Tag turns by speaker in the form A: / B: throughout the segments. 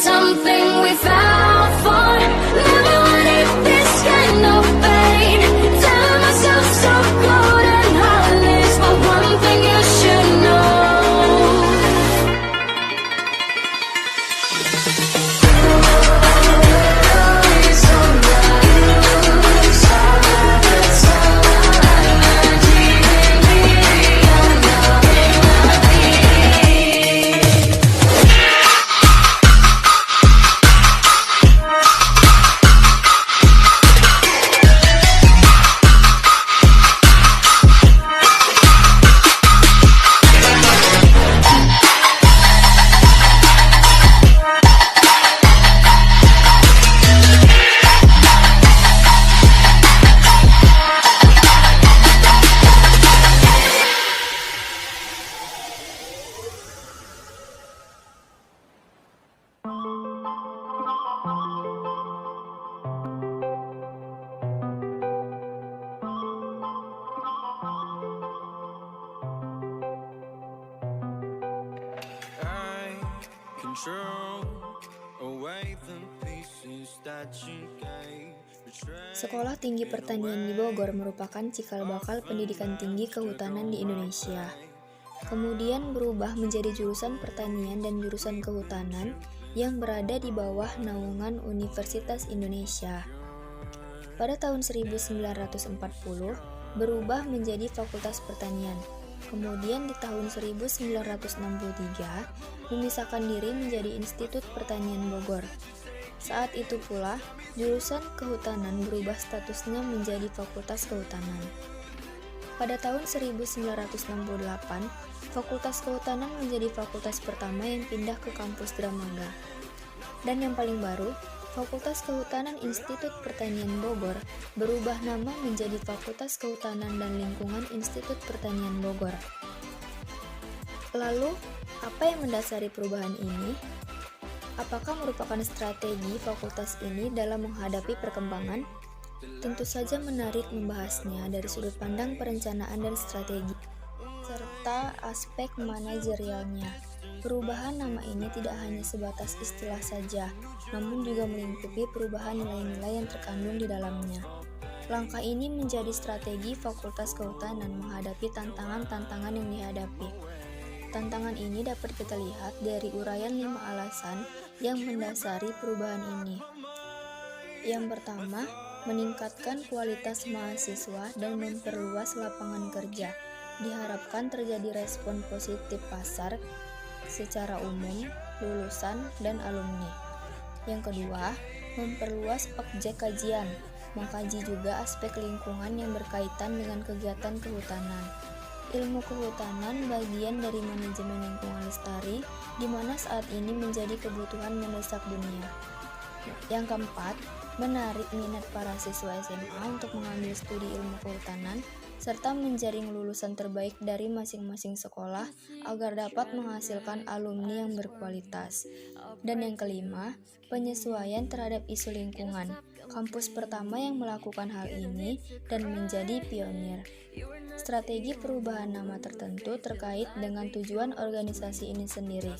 A: something we fell for. Never wanted this kind of pain. Telling myself so good and heartless, but one thing you should know.
B: Sekolah Tinggi Pertanian di Bogor merupakan cikal bakal pendidikan tinggi kehutanan di Indonesia. Kemudian berubah menjadi jurusan pertanian dan jurusan kehutanan yang berada di bawah naungan Universitas Indonesia. Pada tahun 1940, berubah menjadi Fakultas Pertanian. Kemudian di tahun 1963, memisahkan diri menjadi Institut Pertanian Bogor. Saat itu pula, jurusan kehutanan berubah statusnya menjadi Fakultas Kehutanan. Pada tahun 1968, Fakultas Kehutanan menjadi fakultas pertama yang pindah ke kampus Dramaga. Dan yang paling baru, Fakultas Kehutanan Institut Pertanian Bogor berubah nama menjadi Fakultas Kehutanan dan Lingkungan Institut Pertanian Bogor. Lalu, apa yang mendasari perubahan ini? Apakah merupakan strategi fakultas ini dalam menghadapi perkembangan? Tentu saja menarik membahasnya dari sudut pandang perencanaan dan strategi, serta aspek manajerialnya. Perubahan nama ini tidak hanya sebatas istilah saja, namun juga melingkupi perubahan nilai-nilai yang terkandung di dalamnya. Langkah ini menjadi strategi Fakultas Kehutanan menghadapi tantangan-tantangan yang dihadapi. Tantangan ini dapat kita lihat dari uraian 5 alasan yang mendasari perubahan ini. Yang pertama, meningkatkan kualitas mahasiswa dan memperluas lapangan kerja. Diharapkan terjadi respon positif pasar secara umum, lulusan, dan alumni. Yang kedua, memperluas objek kajian, mengkaji juga aspek lingkungan yang berkaitan dengan kegiatan kehutanan. Ilmu kehutanan bagian dari manajemen lingkungan lestari, di mana saat ini menjadi kebutuhan mendesak dunia. Yang keempat, menarik minat para siswa SMA untuk mengambil studi ilmu kehutanan, serta menjaring lulusan terbaik dari masing-masing sekolah agar dapat menghasilkan alumni yang berkualitas. Dan yang kelima, penyesuaian terhadap isu lingkungan. Kampus pertama yang melakukan hal ini dan menjadi pionir. Strategi perubahan nama tertentu terkait dengan tujuan organisasi ini sendiri.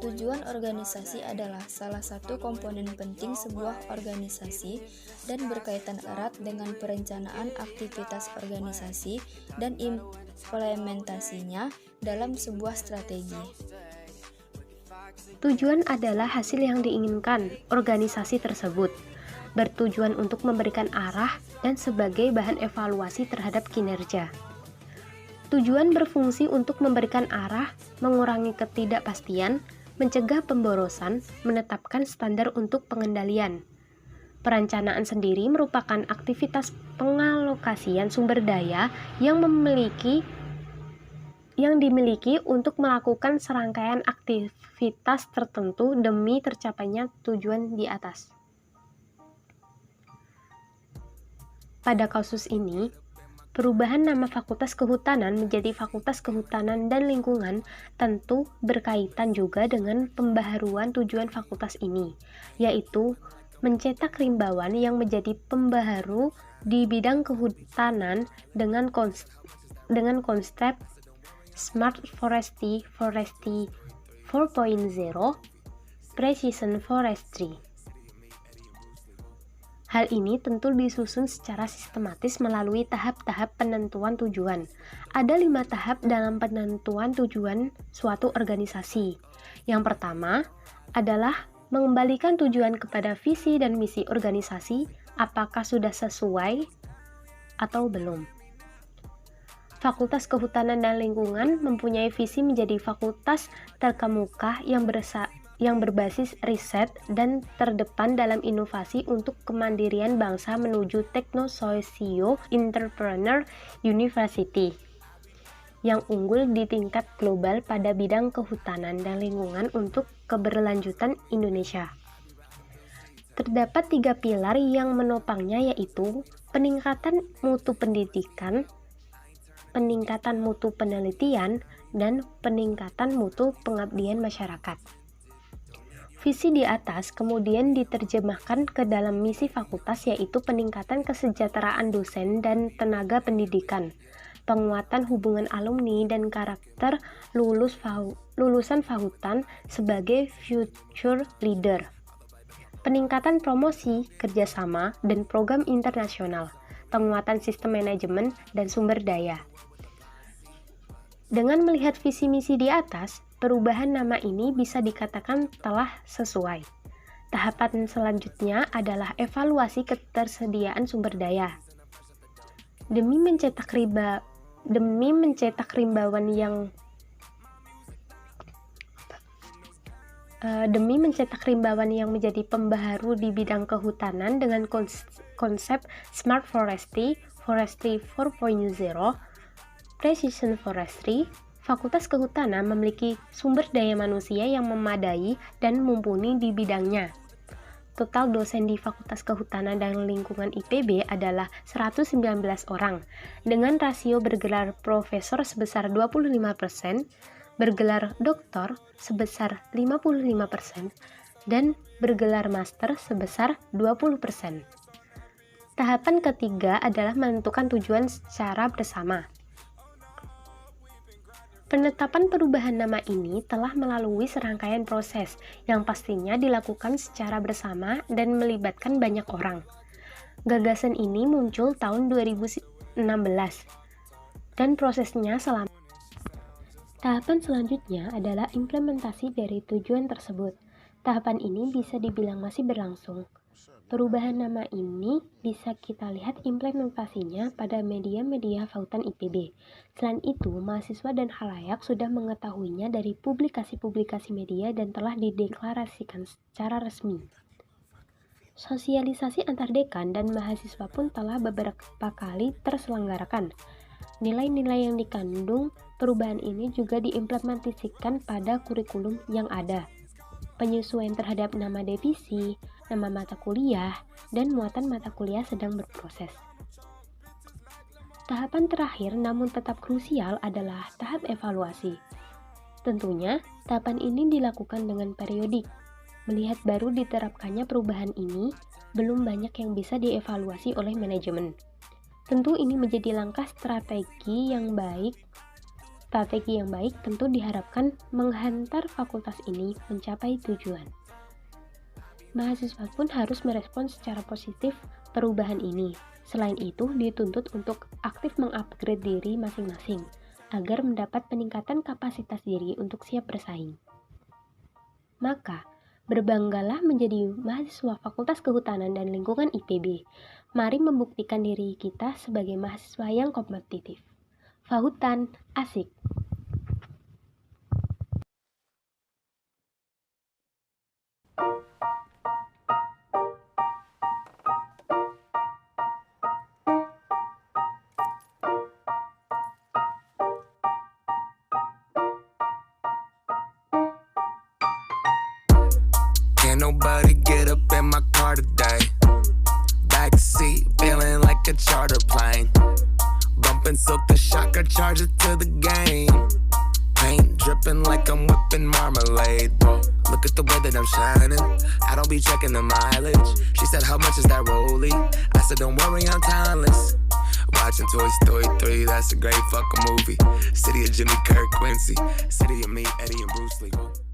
B: Tujuan organisasi adalah salah satu komponen penting sebuah organisasi dan berkaitan erat dengan perencanaan aktivitas organisasi dan implementasinya dalam sebuah strategi.
C: Tujuan adalah hasil yang diinginkan organisasi tersebut, bertujuan untuk memberikan arah dan sebagai bahan evaluasi terhadap kinerja. Tujuan berfungsi untuk memberikan arah, mengurangi ketidakpastian, mencegah pemborosan, menetapkan standar untuk pengendalian. Perencanaan sendiri merupakan aktivitas pengalokasian sumber daya yang dimiliki untuk melakukan serangkaian aktivitas tertentu demi tercapainya tujuan di atas. Pada kasus ini, perubahan nama Fakultas Kehutanan menjadi Fakultas Kehutanan dan Lingkungan tentu berkaitan juga dengan pembaharuan tujuan fakultas ini, yaitu mencetak rimbawan yang menjadi pembaharu di bidang kehutanan dengan konsep Smart Forestry 4.0, Precision Forestry. Hal ini tentu disusun secara sistematis melalui tahap-tahap penentuan tujuan. Ada 5 tahap dalam penentuan tujuan suatu organisasi. Yang pertama adalah mengembalikan tujuan kepada visi dan misi organisasi, apakah sudah sesuai atau belum. Fakultas Kehutanan dan Lingkungan mempunyai visi menjadi fakultas terkemuka yang berbasis riset dan terdepan dalam inovasi untuk kemandirian bangsa menuju Techno-Socio-Entrepreneur University yang unggul di tingkat global pada bidang kehutanan dan lingkungan untuk keberlanjutan Indonesia. Terdapat 3 pilar yang menopangnya, yaitu peningkatan mutu pendidikan, peningkatan mutu penelitian, dan peningkatan mutu pengabdian masyarakat. Visi di atas kemudian diterjemahkan ke dalam misi fakultas, yaitu peningkatan kesejahteraan dosen dan tenaga pendidikan, penguatan hubungan alumni dan karakter lulusan fakultas sebagai future leader, peningkatan promosi, kerjasama, dan program internasional, penguatan sistem manajemen dan sumber daya. Dengan melihat visi misi di atas, perubahan nama ini bisa dikatakan telah sesuai. Tahapan selanjutnya adalah evaluasi ketersediaan sumber daya. Demi mencetak rimbawan yang menjadi pembaharu di bidang kehutanan dengan konsep Smart Forestry, Forestry 4.0, Precision Forestry, Fakultas Kehutanan memiliki sumber daya manusia yang memadai dan mumpuni di bidangnya. Total dosen di Fakultas Kehutanan dan Lingkungan IPB adalah 119 orang, dengan rasio bergelar profesor sebesar 25%, bergelar doktor sebesar 55%, dan bergelar master sebesar 20%. Tahapan ketiga adalah menentukan tujuan secara bersama. Penetapan perubahan nama ini telah melalui serangkaian proses yang pastinya dilakukan secara bersama dan melibatkan banyak orang. Gagasan ini muncul tahun 2016 dan prosesnya selama. Tahapan selanjutnya adalah implementasi dari tujuan tersebut. Tahapan ini bisa dibilang masih berlangsung. Perubahan nama ini bisa kita lihat implementasinya pada media-media Fakultas IPB. Selain itu, mahasiswa dan khalayak sudah mengetahuinya dari publikasi-publikasi media dan telah dideklarasikan secara resmi. Sosialisasi antar dekan dan mahasiswa pun telah beberapa kali terselenggarakan. Nilai-nilai yang dikandung perubahan ini juga diimplementasikan pada kurikulum yang ada. Penyesuaian terhadap nama divisi, nama mata kuliah, dan muatan mata kuliah sedang berproses. Tahapan terakhir namun tetap krusial adalah tahap evaluasi. Tentunya, tahapan ini dilakukan dengan periodik. Melihat baru diterapkannya perubahan ini, belum banyak yang bisa dievaluasi oleh manajemen. Tentu ini menjadi langkah strategi yang baik tentu diharapkan menghantar fakultas ini mencapai tujuan. Mahasiswa pun harus merespon secara positif perubahan ini. Selain itu, dituntut untuk aktif mengupgrade diri masing-masing agar mendapat peningkatan kapasitas diri untuk siap bersaing. Maka, berbanggalah menjadi mahasiswa Fakultas Kehutanan dan Lingkungan IPB. Mari membuktikan diri kita sebagai mahasiswa yang kompetitif. Fahutan, asik.
D: Can't nobody get up in my car today. Backseat feeling like a charter plane. Bumping silk the shocker, charge it to the game. Paint dripping like I'm whipping marmalade. Whoa, look at the way that I'm shining. I don't be checking the mileage. She said, how much is that rollie? I said, don't worry, I'm timeless. Watching Toy Story 3, that's a great fucking movie. City of Jimmy Kirk Quincy. City of me, Eddie and Bruce Lee. Whoa.